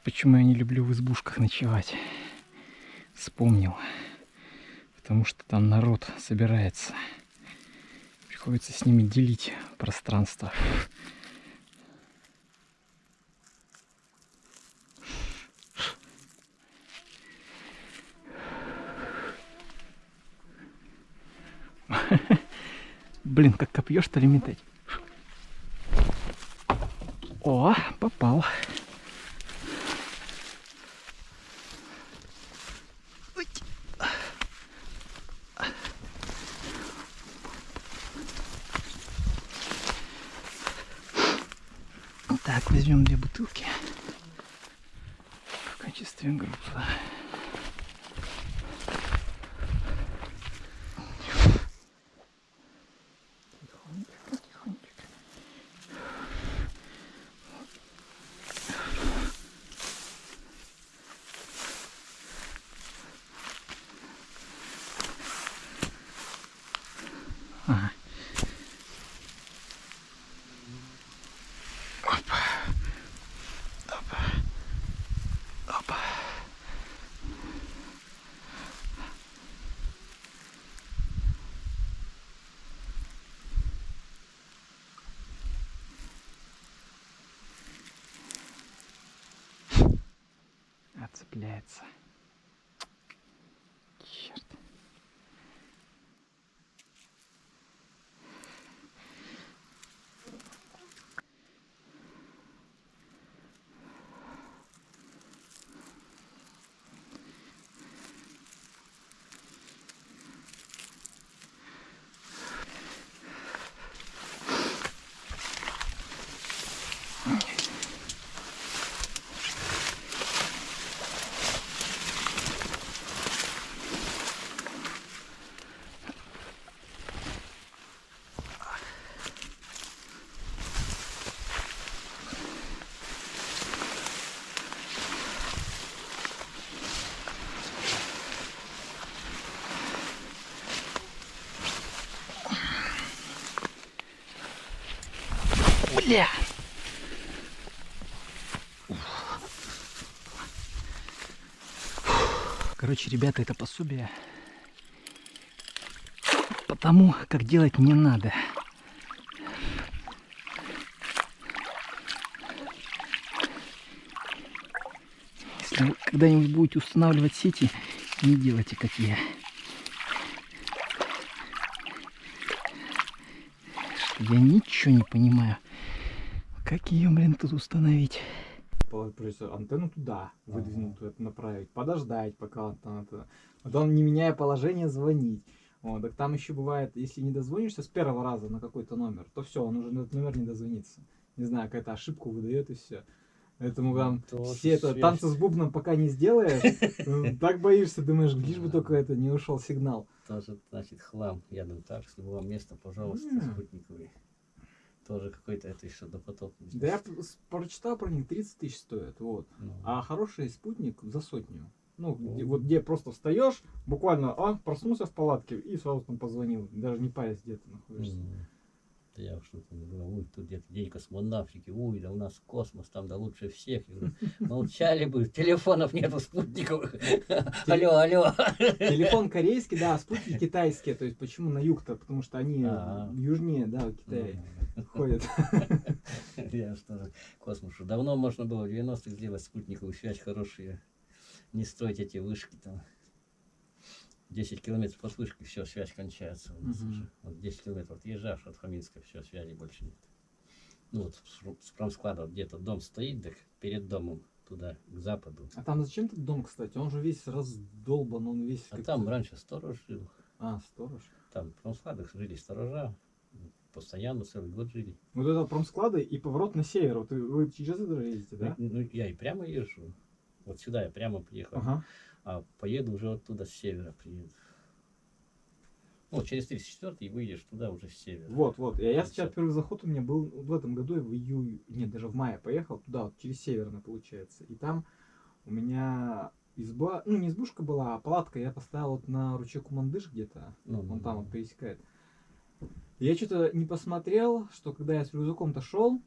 Почему я не люблю в избушках ночевать? Вспомнил. Потому что там народ собирается. Приходится с ними делить пространство. Блин, как копье, что ли, метать? О, попал. Так, возьмем 2 бутылки в качестве груза. Тихонечко, тихонечко. Ага. Опа. Опа. Опа. Отцепляется. Черт. Бля! Короче, ребята, это пособие по тому, как делать не надо. Если вы когда-нибудь будете устанавливать сети, не делайте как я. Что я ничего не понимаю. Как ее, блин, тут установить? Придется антенну туда выдвинуть, направить, подождать, пока антенна. Потом, не меняя положение, звонить. Вот, так там еще бывает, если не дозвонишься с первого раза на какой-то номер, то все, он уже на этот номер не дозвонится. Не знаю, какая-то ошибку выдает и все. Поэтому там все это танцы с бубном пока не сделаешь, так боишься, думаешь, лишь бы только это не ушел сигнал. Тоже, значит, хлам. Я думаю, так, с любого места, пожалуйста, спутниковый. Тоже какой-то это еще допотопный. Да я прочитал про них, 30 тысяч стоят, вот. А хороший спутник за 100. Ну, где просто встаешь, буквально, проснулся в палатке и сразу там позвонил, даже не парясь, где ты находишься. Да я что-то думаю, ой, тут где-то день космонавтики, ой, да у нас космос, там да лучше всех. Молчали бы, телефонов нету спутниковых. Алло, алло. Телефон корейский, да, спутники китайские, то есть почему на юг-то, потому что они южнее, да, Китая ходят. Я что, космос, давно можно было в 90-х сделать спутниковую связь хорошую, не строить эти вышки там. 10 километров от вышки, все, связь кончается. Вот 10 километров отъезжаешь от Фоминска, все, связи больше нет. Ну вот с промсклада где-то дом стоит, так перед домом туда, к западу. А там зачем этот дом, кстати? Он же весь раздолбан, он весь... А там раньше сторож жил. А, сторож. Там в промскладах жили сторожа. Постоянно целый год жили. Вот это промсклады и поворот на север. Вот вы через это же ездите, да? Ну, я и прямо езжу. Вот сюда я прямо приехал. А поеду уже оттуда с севера приеду. Вот через 34 и выйдешь туда уже с севера. Вот. Я сейчас первый заход у меня был в этом году, в июле, нет, даже в мае поехал туда, вот через северно получается. И там у меня изба, ну не избушка была, а палатка. Я поставил вот на ручей Кумандыш где-то. Он там вот пересекает. Я что-то не посмотрел, что когда я с рюкзаком-то шел,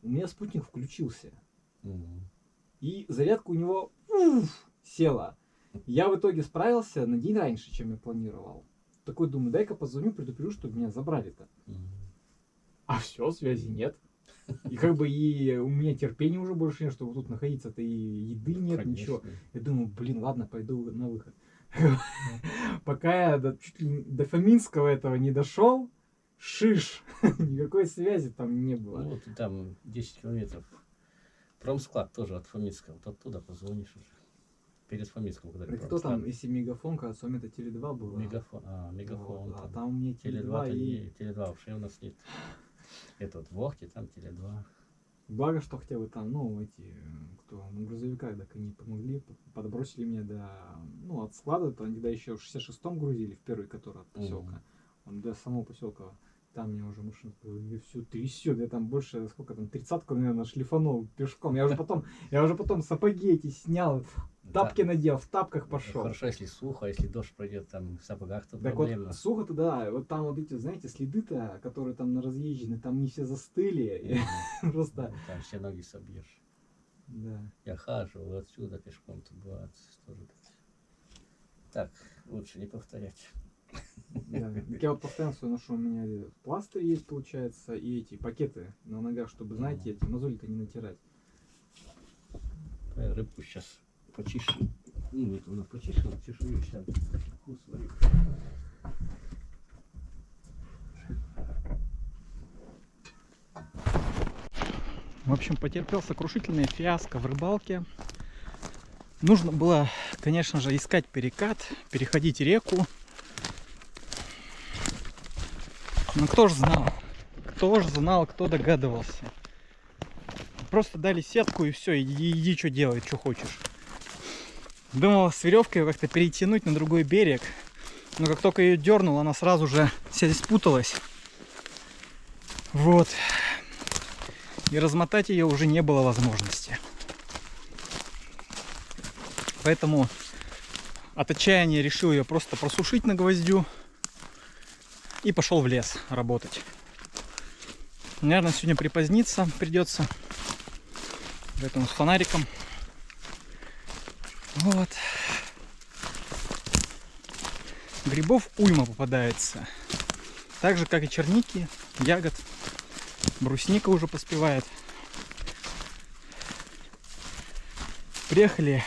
у меня спутник включился. и зарядка у него села. Я в итоге справился на день раньше, чем я планировал. Такой думаю, дай-ка позвоню, предупрежу, чтобы меня забрали-то. А все, связи нет. И как бы и у меня терпения уже больше нет, чтобы тут находиться-то, и еды нет, Конечно. ничего. Я думаю, блин, ладно, пойду на выход. Пока я чуть ли до Фоминского этого не дошел, шиш, никакой связи там не было. Ну вот и там 10 километров. Промсклад тоже от Фоминского. Вот оттуда позвонишь уже. Перед Фоминском. Так кто там, если Мегафон, кажется, у меня это Теле2 было. Мегафон. Вот, а там у меня Теле2 Теле2 и... Теле2 вообще у нас нет. Это вот Вохте, там Теле2. Благо, что хотя бы там, ну, эти, кто на грузовиках, так они помогли, подбросили меня до, ну, от склада, то они тогда еще в 66-м грузили, в первый, который от поселка. Он до самого поселка, там меня уже машина все трясет, я там больше, сколько там, 30-ку, наверное, шлифанул пешком. Я уже потом сапоги эти снял, тапки надел, в тапках пошел. Хорошо, если сухо, если дождь пройдет, там в сапогах, то Так проблема. вот, сухо-то да, вот там вот эти, знаете, следы-то, которые там на разъезжены, там не все застыли, просто... Там все ноги собьешь. Да. Я хаживал отсюда пешком, тут бывает тоже. Так, лучше не повторять. Да. Так я вот постоянно все ношу, у меня пластырь есть, получается, и эти пакеты на ногах, чтобы, знаете, эти мозоли-то не натирать. Я рыбку сейчас почищу. Ну, это она почищена, чешую сейчас. Вкус свою. В общем, потерпел сокрушительное фиаско в рыбалке. Нужно было, конечно же, искать перекат, переходить реку. Но кто ж знал, кто догадывался. Просто дали сетку и все, иди что делай, что хочешь. Думал с веревкой как-то перетянуть на другой берег. Но как только ее дернул, она сразу же вся спуталась. Вот. И размотать ее уже не было возможности. Поэтому от отчаяния решил ее просто просушить на гвоздю. И пошел в лес работать. Наверное, сегодня припоздниться придется. Поэтому с фонариком. Вот. Грибов уйма попадается. Так же, как и черники, ягод. Брусника уже поспевает. Приехали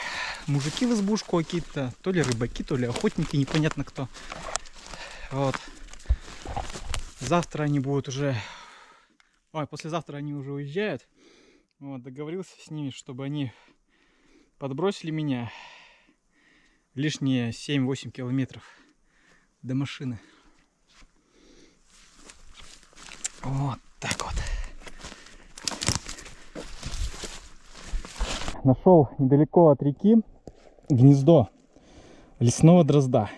мужики в избушку какие-то. То ли рыбаки, то ли охотники, непонятно кто. Вот. Завтра они будут уже... Ой, послезавтра они уже уезжают. Вот, договорился с ними, чтобы они подбросили меня лишние 7-8 километров до машины. Вот так вот. Нашел недалеко от реки гнездо лесного дрозда.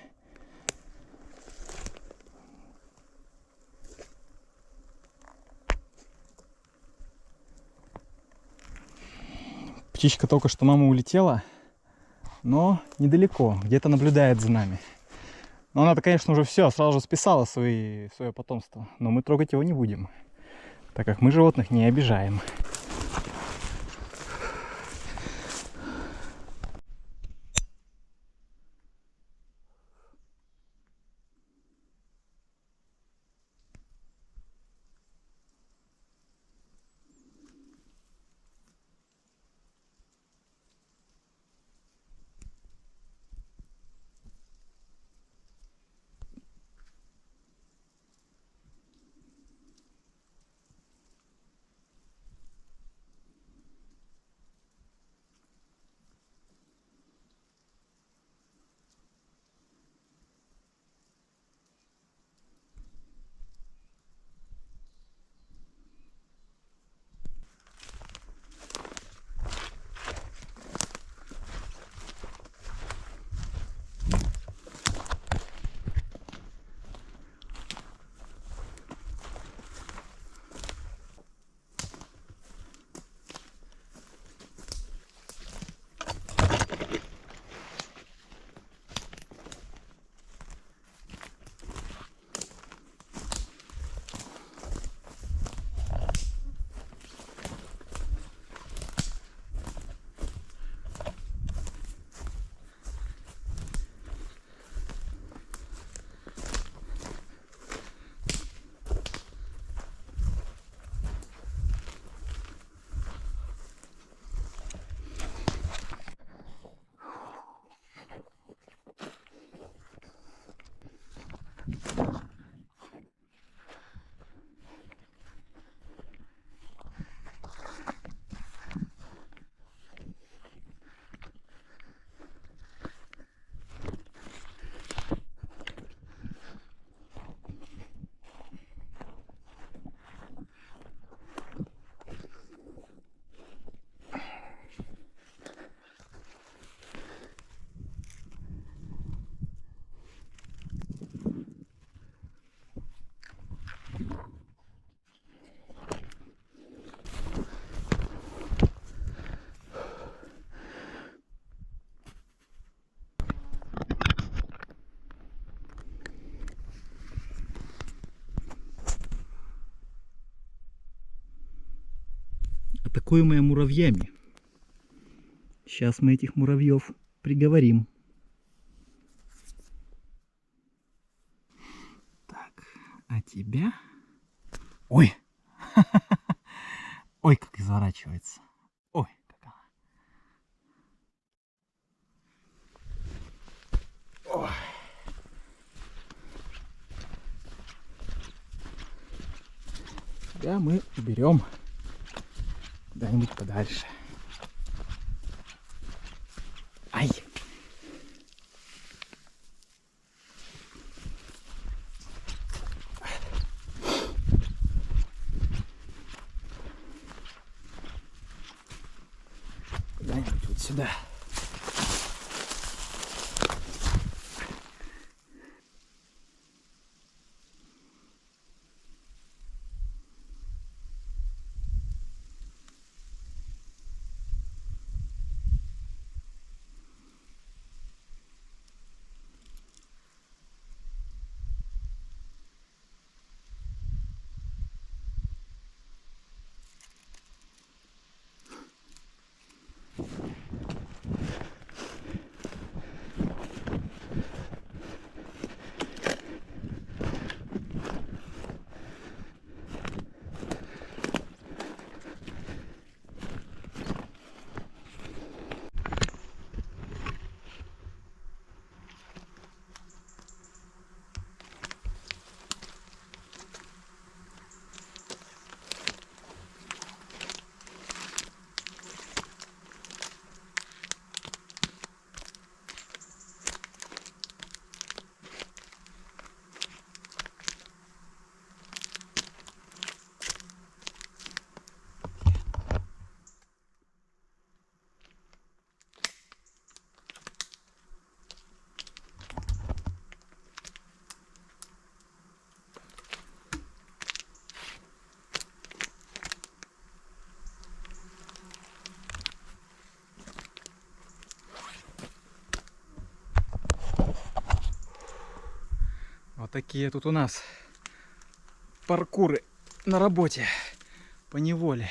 Птичка только что мама улетела, но недалеко, где-то наблюдает за нами. Но она-то, конечно, уже все, сразу же списала свое потомство. Но мы трогать его не будем, так как мы животных не обижаем. атакуемая муравьями. Сейчас мы этих муравьев приговорим. Так, а тебя... Ой! Ой, как изворачивается. Ой, как она. Ой. Тебя мы уберем куда-нибудь подальше. Ай! Куда-нибудь вот сюда. Вот такие тут у нас паркуры на работе по неволе.